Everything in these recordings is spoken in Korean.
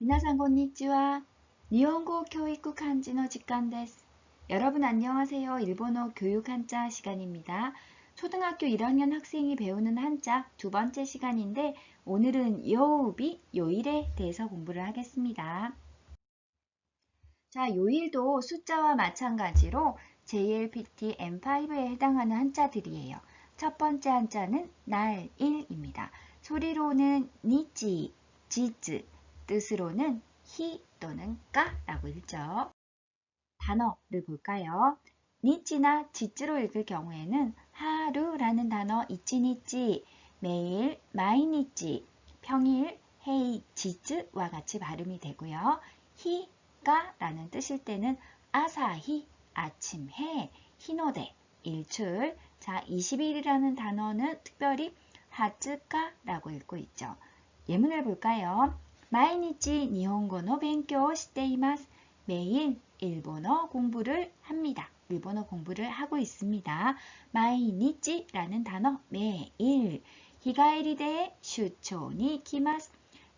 皆さんこんにちは。日本語教育漢字の時間です. 여러분 안녕하세요. 일본어 교육 한자 시간입니다. 초등학교 1학년 학생이 배우는 한자 두 번째 시간인데 오늘은 요우비, 요일에 대해서 공부를 하겠습니다. 자, 요일도 숫자와 마찬가지로 JLPT M5에 해당하는 한자들이에요. 첫 번째 한자는 날, 일입니다. 소리로는 니치, 지즈, 뜻으로는 히 또는 까라고 읽죠. 단어를 볼까요? 니치나 지즈로 읽을 경우에는 하루라는 단어 이치니치, 매일 마이니치, 평일 헤이 지즈와 같이 발음이 되고요. 히가라는 뜻일 때는 아사히, 아침 해, 히노데, 일출. 자, 20일이라는 단어는 특별히 하츠카라고 읽고 있죠. 예문을 볼까요? 毎日日本語の勉強をしています. 매일 일본어 공부를 합니다. 일본어 공부를 하고 있습니다. 毎日라는 단어 매일. 日帰りで出張に来ます.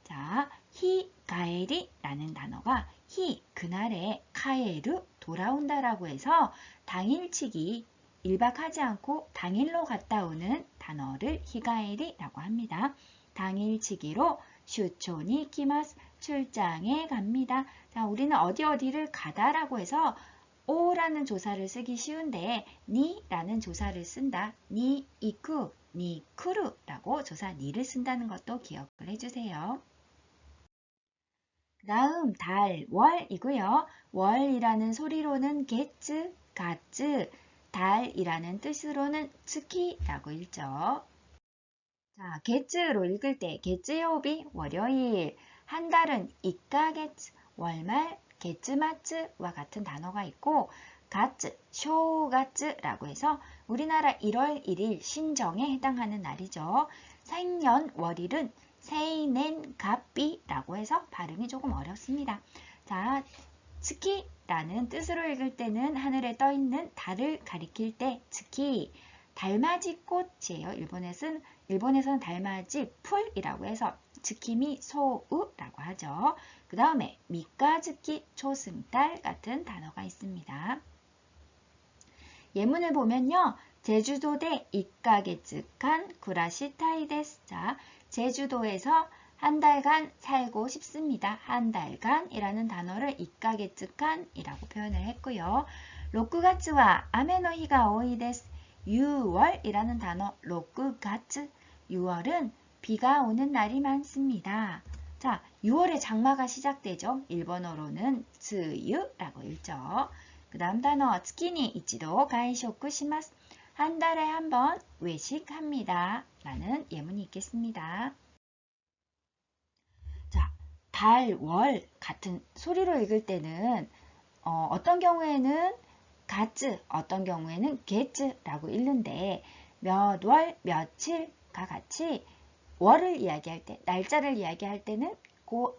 자, 日帰り라는 단어가 히 그날에 가에르 돌아온다라고 해서 당일치기 1박하지 않고 당일로 갔다 오는 단어를 히가에리라고 합니다. 당일치기로 슈초니 키마스 출장에 갑니다. 자, 우리는 어디를 가다라고 해서 오라는 조사를 쓰기 쉬운데 니라는 조사를 쓴다. 니 이쿠, 니 쿠루라고 조사 니를 쓴다는 것도 기억을 해주세요. 다음 달, 월이고요. 월이라는 소리로는 게츠, 가츠, 달이라는 뜻으로는 츠키라고 읽죠. 자, 게츠로 읽을 때 게츠요비 월요일, 한 달은 이까게츠 월말 게츠마츠와 같은 단어가 있고 가츠, 쇼가츠라고 해서 우리나라 1월 1일 신정에 해당하는 날이죠. 생년 월일은 세이넨갑비라고 해서 발음이 조금 어렵습니다. 자, 츠키라는 뜻으로 읽을 때는 하늘에 떠있는 달을 가리킬 때 츠키, 달맞이 꽃이에요. 일본에서는 달맞이 풀이라고 해서 츠키미 소우라고 하죠. 그 다음에 미카즈키 초승달 같은 단어가 있습니다. 예문을 보면요. 제주도대 이카게츠간 구라시타이 데스. 자, 제주도에서 한 달간 살고 싶습니다. 한 달간이라는 단어를 이카게츠간이라고 표현을 했고요. 6月は 雨の日が多いです. 6월이라는 단어 6月, 6월은 비가 오는 날이 많습니다. 자, 6월에 장마가 시작되죠. 일본어로는 츠유라고 읽죠. 그 다음 단어 月に 一度 外食します. 한 달에 한 번 외식합니다. 라는 예문이 있겠습니다. 자, 달, 월 같은 소리로 읽을 때는 어떤 경우에는 가츠, 어떤 경우에는 게츠라고 읽는데 몇 월, 며칠과 같이 월을 이야기할 때, 날짜를 이야기할 때는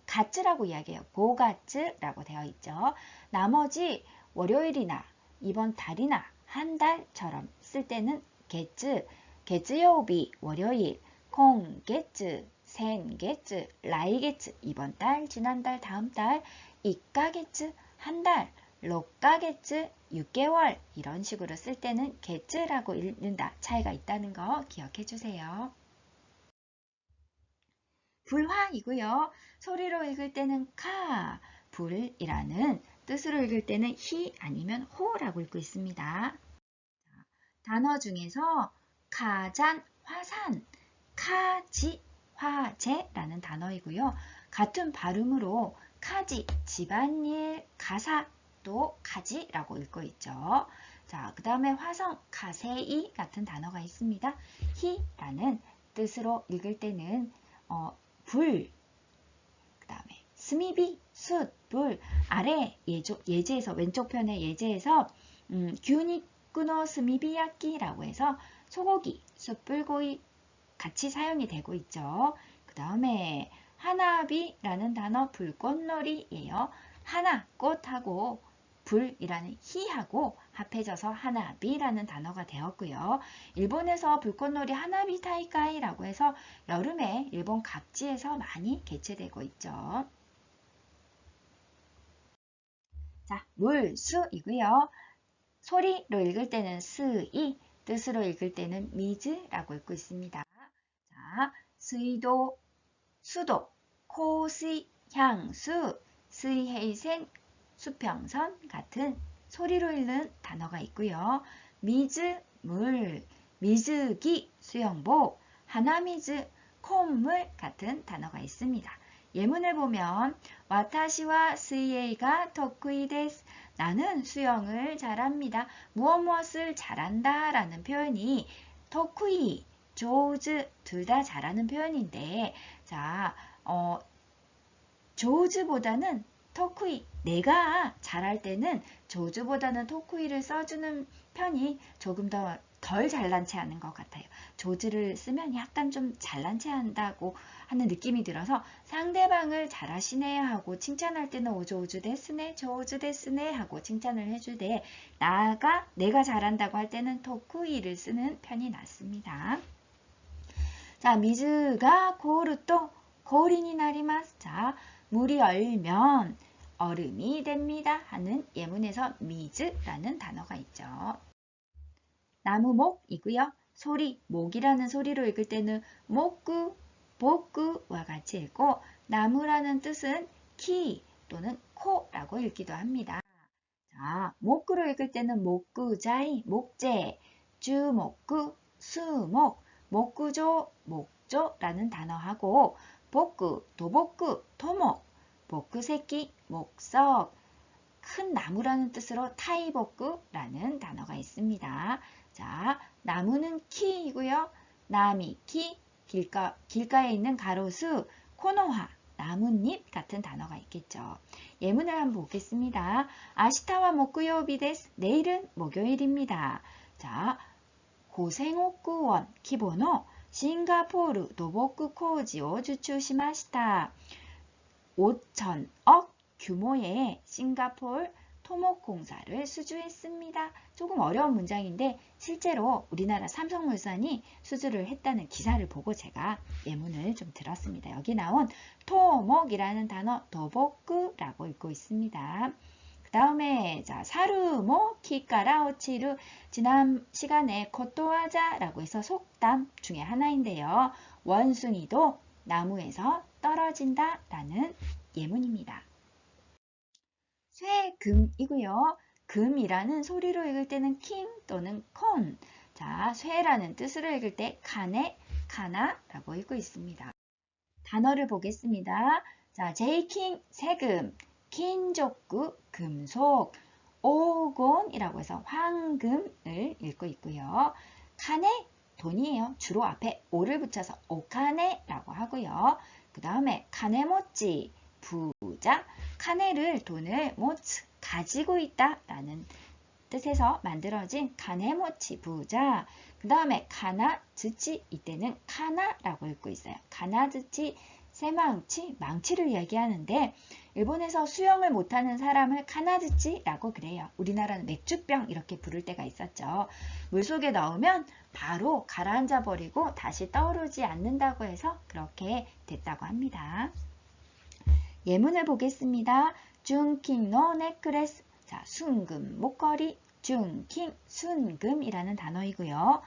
가츠라고 이야기해요. 고가츠라고 되어 있죠. 나머지 월요일이나 이번 달이나 한 달처럼 쓸 때는 게츠, 게츠요비, 월요일, 콩게츠, 센게츠, 라이게츠, 이번 달, 지난달, 다음 달, 이까게츠, 한 달, 록가게츠, 6개월 이런 식으로 쓸 때는 게츠라고 읽는다. 차이가 있다는 거 기억해 주세요. 불화이고요. 소리로 읽을 때는 카, 불이라는 뜻으로 읽을 때는 히 아니면 호라고 읽고 있습니다. 단어 중에서 가잔, 화산, 카지, 화재라는 단어이고요. 같은 발음으로 카지, 집안일, 가사, 또 가지라고 읽고 있죠. 자, 그 다음에 화성, 가세이 같은 단어가 있습니다. 히라는 뜻으로 읽을 때는 불, 그 다음에 스미비, 숯, 불, 아래 예제에서 왼쪽 편의 예제에서 규니쿠노 스미비야끼라고 해서 소고기, 숯불구이 같이 사용이 되고 있죠. 그 다음에 하나비라는 단어 불꽃놀이예요. 하나, 꽃하고 불이라는 히하고 합해져서 하나비라는 단어가 되었고요. 일본에서 불꽃놀이 하나비 타이카이라고 해서 여름에 일본 각지에서 많이 개최되고 있죠. 자, 물수이고요. 소리로 읽을 때는 스이, 뜻으로 읽을 때는 미즈라고 읽고 있습니다. 자, 수도, 수도, 코스이, 향수, 스이헤이센, 수평선 같은 소리로 읽는 단어가 있고요. 미즈, 물, 미즈기, 수영복, 하나미즈, 콧물 같은 단어가 있습니다. 예문을 보면 와타시와 스이에이가 토쿠이 데스. 나는 수영을 잘합니다. 무엇을 잘한다 라는 표현이 토쿠이, 조즈 둘 다 잘하는 표현인데 자, 조즈보다는 토쿠이, 내가 잘할 때는 조즈보다는 토쿠이를 써주는 편이 조금 덜 잘난 체 하는 것 같아요. 조즈를 쓰면 약간 좀 잘난 체 한다고 하는 느낌이 들어서 상대방을 잘하시네 하고 칭찬할 때는 오조오주 데스네, 조오주 데스네 하고 칭찬을 해주되 내가 잘한다고 할 때는 토쿠이를 쓰는 편이 낫습니다. 자, 미즈가 고르또 고린이 나리마스. 자, 물이 얼면 얼음이 됩니다 하는 예문에서 미즈라는 단어가 있죠. 나무목이고요. 소리, 목이라는 소리로 읽을 때는 목구, 복구와 같이 읽고 나무라는 뜻은 키 또는 코라고 읽기도 합니다. 자, 목구로 읽을 때는 목구자이, 목재, 주목구, 수목, 목구조, 목조라는 단어하고 복구, 도복구, 토목, 복구새끼, 목석, 큰 나무라는 뜻으로 타이복구라는 단어가 있습니다. 자, 나무는 키이고요. 나미, 키, 길가에 있는 가로수, 코노하, 나뭇잎 같은 단어가 있겠죠. 예문을 한번 보겠습니다. 아시타와 목요일이 데스. 내일은 목요일입니다. 자, 고생옥구원 기본어 싱가포르 도복구 코지오 주추시마시타. 5천억 규모의 싱가포르 토목공사를 수주했습니다. 조금 어려운 문장인데 실제로 우리나라 삼성물산이 수주를 했다는 기사를 보고 제가 예문을 좀 들었습니다. 여기 나온 토목이라는 단어 도복구라고 읽고 있습니다. 그 다음에 자 사루모 키까라오치루 지난 시간에 코토하자라고 해서 속담 중에 하나인데요. 원숭이도 나무에서 떨어진다 라는 예문입니다. 쇠금이고요. 금이라는 소리로 읽을 때는 킹 또는 콘. 자, 쇠라는 뜻으로 읽을 때 카네, 카나라고 읽고 있습니다. 단어를 보겠습니다. 자, 제이킹, 세금, 킨족구, 금속, 오곤이라고 해서 황금을 읽고 있고요. 카네, 돈이에요. 주로 앞에 오를 붙여서 오카네라고 하고요. 그 다음에 카네모찌, 부자, 카네를 돈을 모츠, 가지고 있다 라는 뜻에서 만들어진 카네모치 부자. 그 다음에 카나즈치, 이때는 카나라고 읽고 있어요. 카나즈치, 세망치, 망치를 이야기하는데 일본에서 수영을 못하는 사람을 카나즈치라고 그래요. 우리나라는 맥주병 이렇게 부를 때가 있었죠. 물속에 넣으면 바로 가라앉아 버리고 다시 떠오르지 않는다고 해서 그렇게 됐다고 합니다. 예문을 보겠습니다. 중킹노 네크레스. 자, 순금, 목걸이, 중킹, 순금이라는 단어이고요.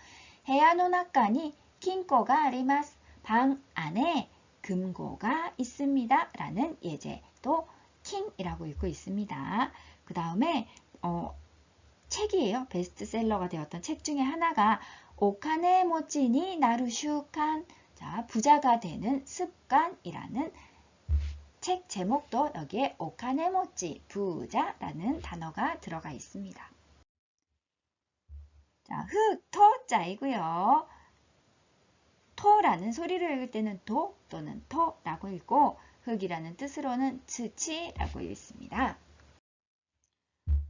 헤야노 나카니 킹코가 아리마스. 방 안에 금고가 있습니다. 라는 예제도 킹이라고 읽고 있습니다. 그 다음에 책이에요. 베스트셀러가 되었던 책 중에 하나가 오카네 모찌니 나루슈칸. 자, 부자가 되는 습관이라는 책 제목도 여기에 오카네모찌, 부자라는 단어가 들어가 있습니다. 자, 흑, 토자이고요. 토라는 소리를 읽을 때는 도 또는 토라고 읽고 흑이라는 뜻으로는 츠치라고 읽습니다.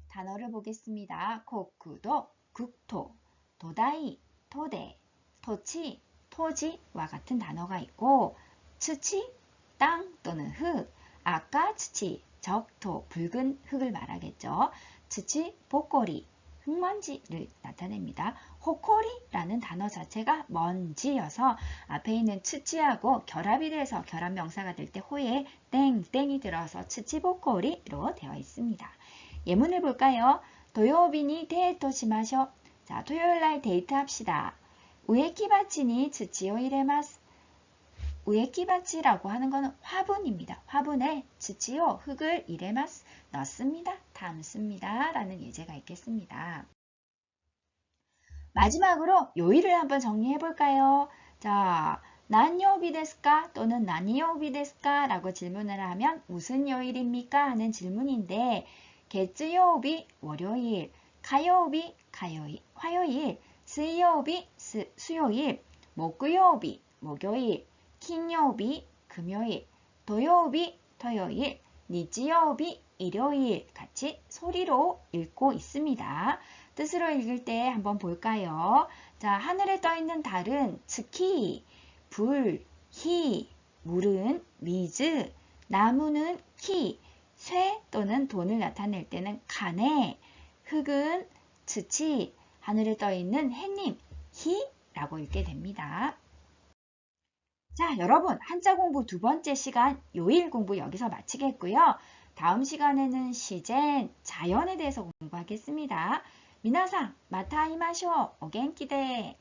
단어를 보겠습니다. 코쿠도, 국토, 도다이, 토대, 토치, 토지와 같은 단어가 있고 츠치, 땅 또는 흙, 아까 츠치, 적토, 붉은 흙을 말하겠죠. 츠치, 복고리, 흙먼지를 나타냅니다. 호코리라는 단어 자체가 먼지여서 앞에 있는 츠치하고 결합이 돼서 결합명사가 될 때 호에 땡땡이 들어서 츠치복코리로 되어 있습니다. 예문을 볼까요? 도요비니 데이트 시마쇼. 자, 토요일 날 데이트합시다. 우에키바치니 츠치오 이레마스. 우에키바치라고 하는 것은 화분입니다. 화분에 츠치오 흙을 이레마스 넣습니다. 담습니다. 라는 예제가 있겠습니다. 마지막으로 요일을 한번 정리해 볼까요? 자, 난요비 데스까 또는 나니요비 데스까 라고 질문을 하면 무슨 요일입니까? 하는 질문인데 개쯔요비 월요일, 가요비 화요일, 수요비 수요일, 목요비 목요일,金曜日 금요일, 도요비 토요일, 니지요비 일요일 같이 소리로 읽고 있습니다. 뜻으로 읽을 때 한번 볼까요? 자, 하늘에 떠 있는 달은 스키, 불, 히, 물은 위즈, 나무는 키, 쇠 또는 돈을 나타낼 때는 가네, 흙은 츠치, 하늘에 떠 있는 해님, 히라고 읽게 됩니다. 자, 여러분 한자 공부 두 번째 시간 요일 공부 여기서 마치겠고요. 다음 시간에는 시젠, 자연에 대해서 공부하겠습니다. 미나상, 마타 이마쇼, 오겐키데.